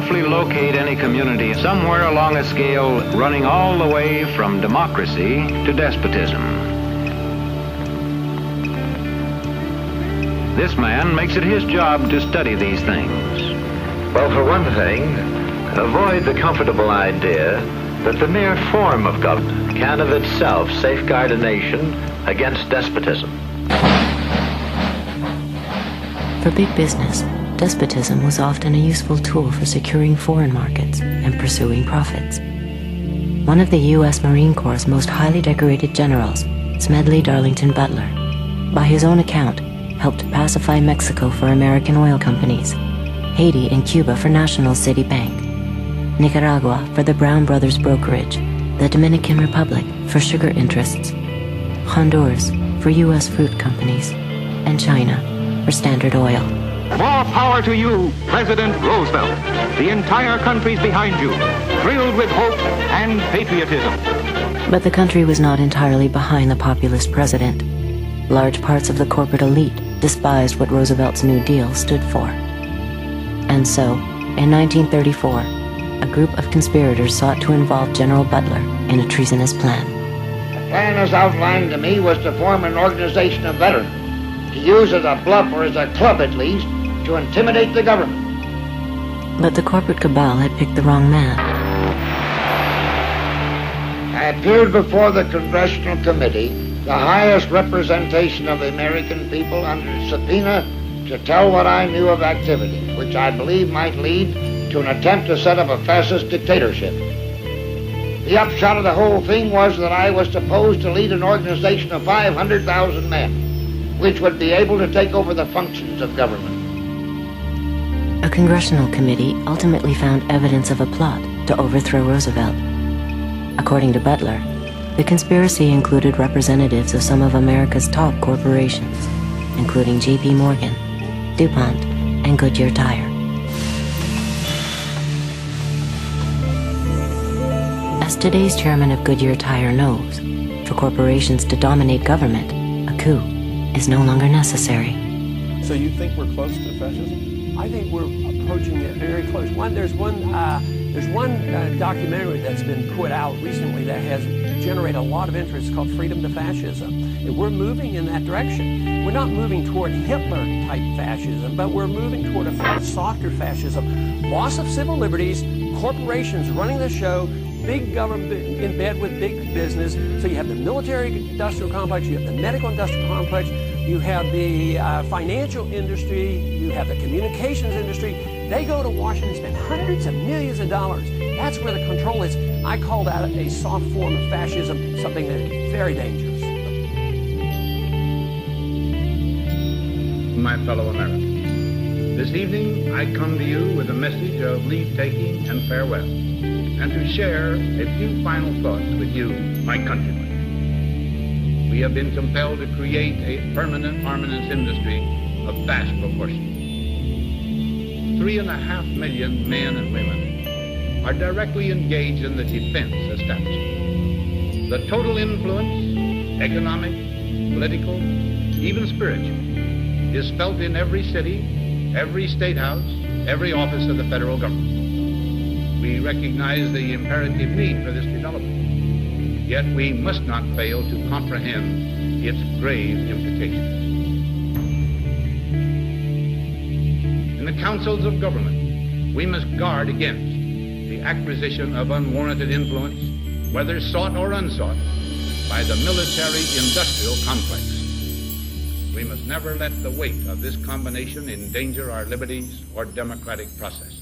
roughly locate any community somewhere along a scale running all the way from democracy to despotism. This man makes it his job to study these things. Well, for one thing, avoid the comfortable idea that the mere form of government can of itself safeguard a nation against despotism. For big business, despotism was often a useful tool for securing foreign markets and pursuing profits. One of the U.S. Marine Corps' most highly decorated generals, Smedley Darlington Butler, by his own account, helped pacify Mexico for American oil companies, Haiti and Cuba for National City Bank, Nicaragua for the Brown Brothers Brokerage, the Dominican Republic for sugar interests, Honduras for U.S. fruit companies, and China for Standard Oil. More power to you, President Roosevelt. The entire country's behind you, thrilled with hope and patriotism. But the country was not entirely behind the populist president. Large parts of the corporate elite despised what Roosevelt's New Deal stood for. And so, in 1934, a group of conspirators sought to involve General Butler in a treasonous plan. The plan as outlined to me was to form an organization of veterans, to use as a bluff or as a club at least, to intimidate the government. But the corporate cabal had picked the wrong man. I appeared before the Congressional Committee, the highest representation of the American people, under subpoena to tell what I knew of activities, which I believe might lead to an attempt to set up a fascist dictatorship. The upshot of the whole thing was that I was supposed to lead an organization of 500,000 men, which would be able to take over the functions of government. A congressional committee ultimately found evidence of a plot to overthrow Roosevelt. According to Butler, the conspiracy included representatives of some of America's top corporations, including J.P. Morgan, DuPont, and Goodyear Tire. As today's chairman of Goodyear Tire knows, for corporations to dominate government, a coup is no longer necessary. So you think we're close to fascism? I think we're approaching it very close. There's one documentary that's been put out recently that has generated a lot of interest. It's called Freedom to Fascism. And we're moving in that direction. We're not moving toward Hitler-type fascism, but we're moving toward a softer fascism. Loss of civil liberties, corporations running the show, big government in bed with big business. So you have the military-industrial complex, you have the medical-industrial complex, you have the financial industry, you have the communications industry. They go to Washington and spend hundreds of millions of dollars. That's where the control is. I call that a soft form of fascism, something that is very dangerous. My fellow Americans, this evening I come to you with a message of leave-taking and farewell, and to share a few final thoughts with you, my countrymen. We have been compelled to create a permanent armaments industry of vast proportions. 3.5 million men and women are directly engaged in the defense establishment. The total influence, economic, political, even spiritual, is felt in every city, every state house, every office of the federal government. We recognize the imperative need for this development. Yet we must not fail to comprehend its grave implications. In the councils of government, we must guard against the acquisition of unwarranted influence, whether sought or unsought, by the military-industrial complex. We must never let the weight of this combination endanger our liberties or democratic process.